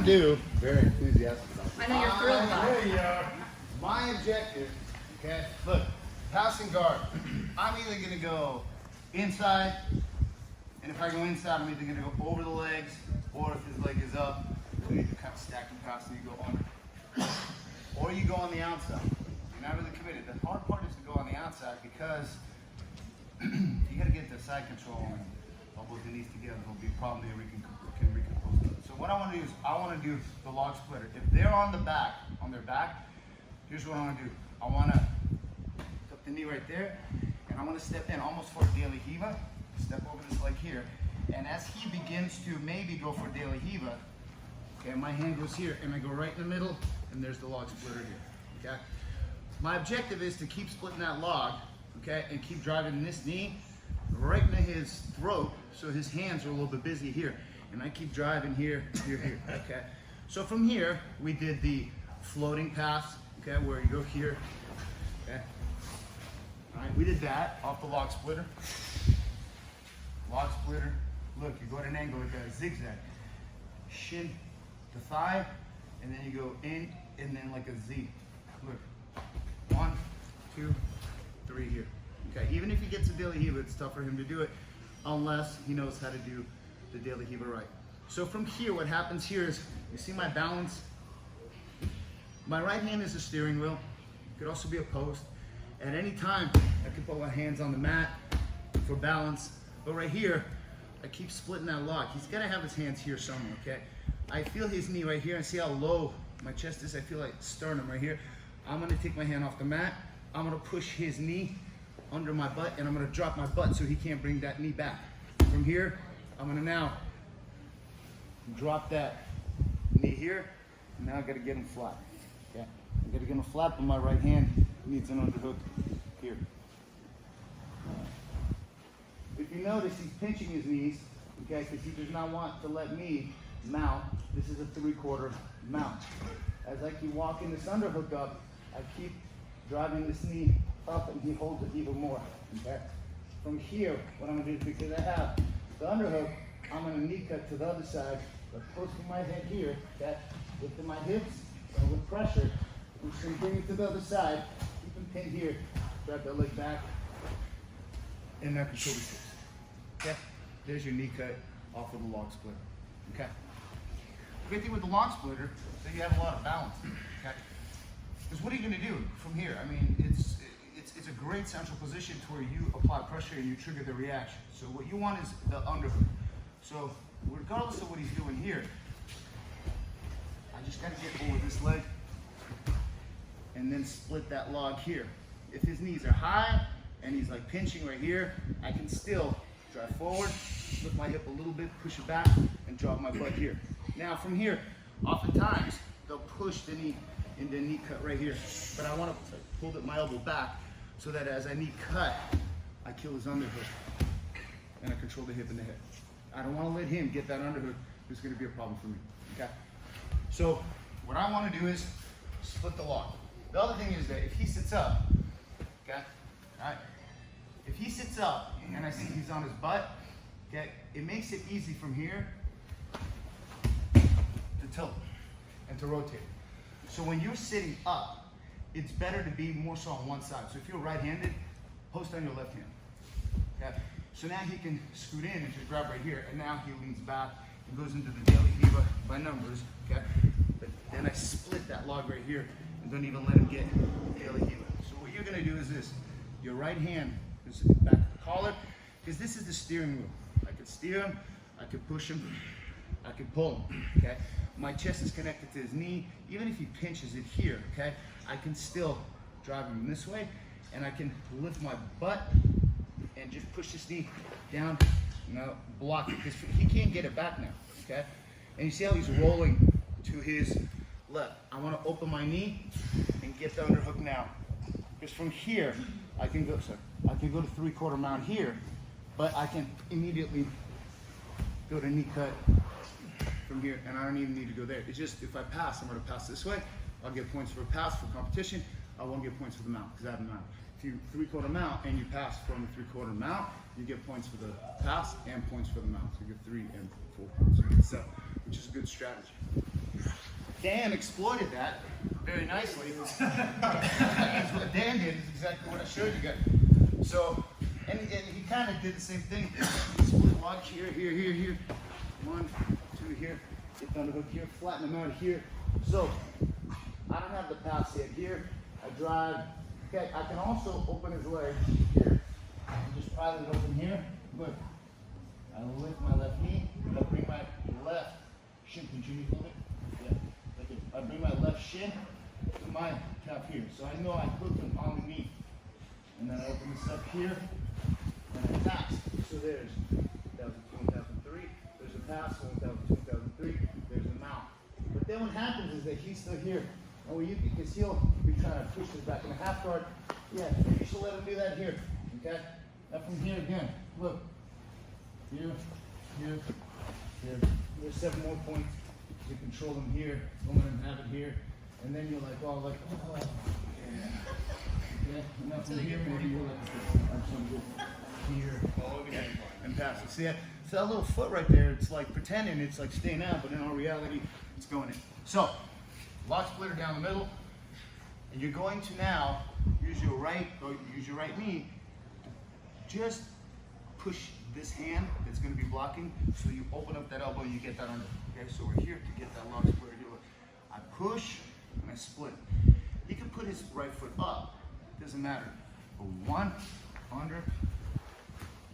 Very enthusiastic. I know you're thrilled about it. There you are. My objective, okay, look, passing guard. I'm either going to go inside, and if I go inside, I'm either going to go over the legs, or if his leg is up, so you can kind of stack and pass and you go under. Or you go on the outside. You're not really committed. The hard part is to go on the outside because you got to get the side control and elbows and knees together. There'll be a problem there. We can recompose it. So what I want to do is I want to do the log splitter. If they're on the back, on their back, here's what I want to do. I want to tuck the knee right there, and I want to step in almost for a daily hiva. Step over this leg here, and as he begins to maybe go for daily hiva, okay, my hand goes here, and I go right in the middle, and there's the log splitter here. Okay. My objective is to keep splitting that log, okay, and keep driving this knee right into his throat, so his hands are a little bit busy here. And I keep driving here, here, okay? So from here, we did the floating pass, okay, where you go here, okay? All right, we did that off the log splitter. Log splitter, look, you go at an angle like a zigzag. Shin to thigh, and then you go in, and then like a Z. Look, 1, 2, 3 here. Okay, even if he gets a daily hiva, it's tough for him to do it unless he knows how to do the daily hiva right. So from here, what happens here is, you see my balance? My right hand is the steering wheel. It could also be a post. At any time, I can put my hands on the mat for balance. But right here, I keep splitting that log. He's gotta have his hands here somewhere, okay? I feel his knee right here, and see how low my chest is? I feel like sternum right here. I'm gonna take my hand off the mat. I'm gonna push his knee under my butt, and I'm gonna drop my butt so he can't bring that knee back. From here, I'm gonna now drop that knee here, and now I gotta get him flat. Okay, I gotta get him flat, but my right hand needs an underhook here. If you notice, he's pinching his knees, okay, because he does not want to let me mount. This is a 3/4 mount. As I keep walking this underhook up, I keep driving this knee up, and he holds it even more. Okay. From here, what I'm gonna do is, because I have the underhook, I'm gonna knee cut to the other side, but posting my head here, okay, lifting my hips, and with pressure, I'm just gonna bring it to the other side, keep him pinned here, drag that leg back, and now control the hips. Okay, there's your knee cut off of the log splitter. Okay. The great thing with the log splitter is that you have a lot of balance. Okay. Because what are you gonna do from here? I mean, it's a great central position to where you apply pressure and you trigger the reaction. So what you want is the underhook. So regardless of what he's doing here, I just gotta get over this leg and then split that log here. If his knees are high and he's like pinching right here, I can still drive forward, lift my hip a little bit, push it back, and drop my butt here. Now from here, oftentimes they'll push the knee into a knee cut right here, but I want to pull my elbow back so that as I knee cut, I kill his underhook and I control the hip and the head. I don't want to let him get that underhook. It's going to be a problem for me. Okay. So what I want to do is split the log. The other thing is that if he sits up, okay, all right. If he sits up and I see he's on his butt, okay, it makes it easy from here to tilt and to rotate. So when you're sitting up, it's better to be more so on one side. So if you're right-handed, post on your left hand. Okay? So now he can scoot in and just grab right here, and now he leans back and goes into the daily hiva by numbers. Okay? But then I split that log right here and don't even let him get daily hiva. So what you're gonna do is this: your right hand is back to the collar, because this is the steering wheel. I could steer him, I could push him, I could pull him. Okay? My chest is connected to his knee. Even if he pinches it here, okay, I can still drive him this way, and I can lift my butt and just push this knee down, now block it, because he can't get it back now, okay? And you see how he's rolling to his left. I want to open my knee and get the underhook now. Because from here, I can go to 3/4 mount here, but I can immediately go to knee cut from here, and I don't even need to go there. It's just, if I pass, I'm going to pass this way. I'll get points for a pass for competition. I won't get points for the mount because I have a mount. If you 3/4 mount and you pass from the 3/4 mount, you get points for the pass and points for the mount. So you get 3 and 4 points. So, which is a good strategy. Dan exploited that very nicely. That's what Dan did is exactly what I showed you guys. So, and he kind of did the same thing. Split lock here, here, here, here. 1, 2 here. Get the underhook here. Flatten them out here. So, I don't have the pass yet here. I drive. Okay, I can also open his leg here. And just pile it open here. Look. I lift my left knee. I bring my left shin. Can you move it? Yeah. Like it. I bring my left shin to my calf here. So I know I hook him on the knee. And then I open this up here. And I pass. So there's 2002, 2003. There's a pass. 2002, 2003. There's a mount. But then what happens is that he's still here. And when you, because he'll be trying to push this back in a half guard. Yeah, you should let him do that here. Okay? Now from here again. Look. Here, here, here. There's 7 more points. You control them here. Don't let him have it here. And then you're like, oh, yeah. Okay? And now from here, maybe you're like, here, and pass it. See that? So that little foot right there, it's like pretending it's like staying out, but in all reality, it's going in. So, lock splitter down the middle, and you're going to now use your right knee to just push this hand that's going to be blocking, so you open up that elbow and you get that under. Okay, so we're here to get that lock splitter here. I push and I split. He can put his right foot up, doesn't matter. But 1, under,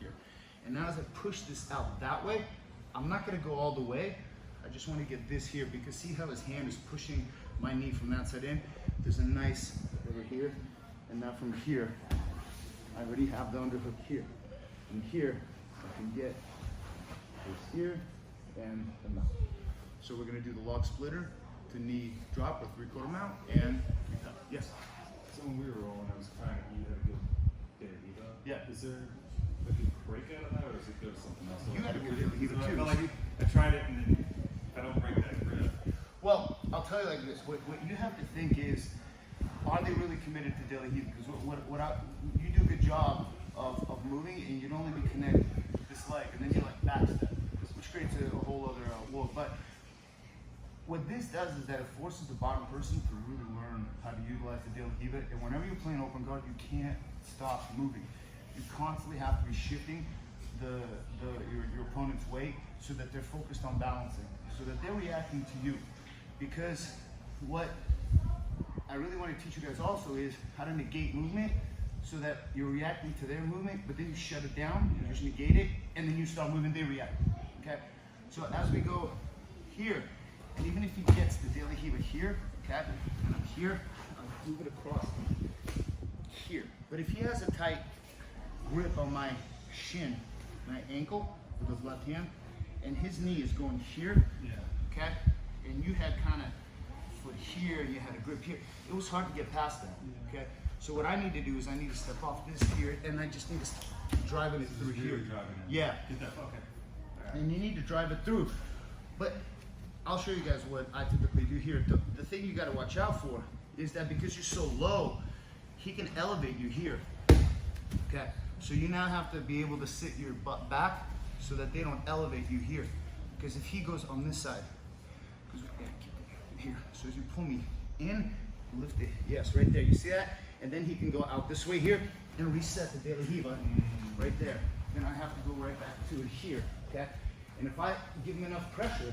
here. And now as I push this out that way, I'm not going to go all the way. I just want to get this here because see how his hand is pushing my knee from that side in? There's a nice over here, and now from here, I already have the underhook here. And here, I can get this here and the mount. So we're going to do the lock splitter to knee drop or 3/4 mount and yes. So when we were rolling, I was trying to eat a good bit of Eva. Yeah. Is there a good break out of that, or does it go to something else? You had a good Eva So I too. felt like I tried it, and then if I don't break that grip. Well, I'll tell you like this. What you have to think is, are they really committed to daily heat? Because you do a good job of moving, and you'd only be connected with this leg, and then you like backstep, which creates a whole other world. But what this does is that it forces the bottom person to really learn how to utilize the daily heat. And whenever you're playing open guard, you can't stop moving. You constantly have to be shifting your opponent's weight so that they're focused on balancing, so that they're reacting to you. Because what I really want to teach you guys also is how to negate movement so that you're reacting to their movement, but then you shut it down, you just negate it, and then you start moving, they react. Okay? So as we go here, and even if he gets the daily heaver here, okay, and I'm here, I'll move it across here. But if he has a tight grip on my shin, my ankle with his left hand, and his knee is going here, okay, and you had kind of foot here, and you had a grip here, it was hard to get past that, okay? So what I need to do is I need to step off this here, and I just need to start driving it through here. Yeah. Get that, okay. Right. And you need to drive it through. But I'll show you guys what I typically do here. The thing you got to watch out for is that because you're so low, he can elevate you here. Okay, so you now have to be able to sit your butt back so that they don't elevate you here. Because if he goes on this side, because we gotta keep it here. So as you pull me in, lift it. Yes, right there. You see that? And then he can go out this way here and reset the daily hiva right there. Then I have to go right back to it here. Okay, and if I give him enough pressure,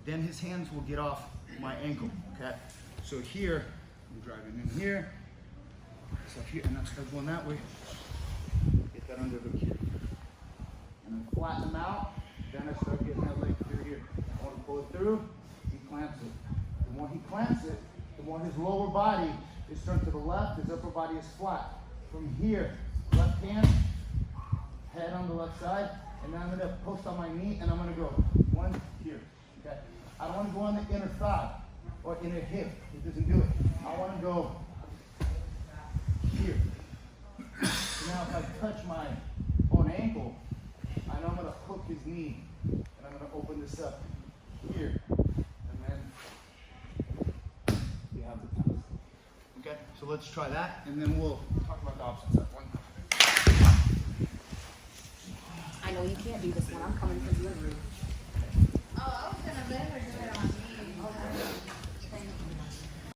then his hands will get off my ankle, okay? So here, I'm driving in here, so here, and I start going that way, get that underhook here. And then flatten him out, then I start getting that leg through here. I want to pull it through, he clamps it. The more he clamps it, the more his lower body is turned to the left, his upper body is flat. From here, left hand, head on the left side, and then I'm going to post on my knee, and I'm going to go one here. Okay? I don't want to go on the inner thigh or inner hip. It doesn't do it. I want to go here. So now if I touch my own ankle, I know I'm going to hook his knee, and I'm going to open this up here, and then you have the pass. Okay? So let's try that, and then we'll talk about the opposite side. I know you can't do this one. I'm coming from your room. Oh, I was gonna let her do it on